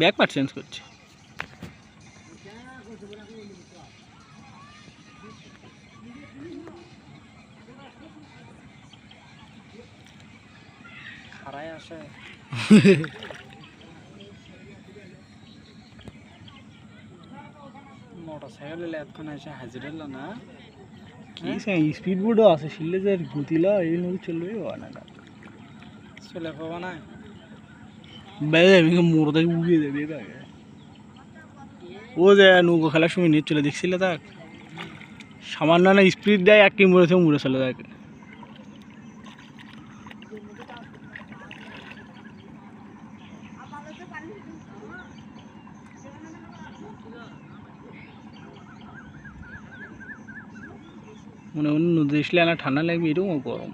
Back part change করছে। খারাই আসে মোটরসাইকেল এলে এতক্ষণ এসে হাজির হলো না কি স্পিড বোর্ডও আছে শিলে যে গতিলা এই নদী চলবে না চলে পাবো না মোড় থেকে উড়িয়ে দেবে আগে। ও যে নৌকো খেলার সময় নিয়ে চলে দেখছিলে তাক সামান্য না স্পিড দেয় এক মুড়ে থেকে মুড়ে চলে যায়। মানে অন্য নদী আসলে না ঠান্ডা লাগবে এরকম গরম।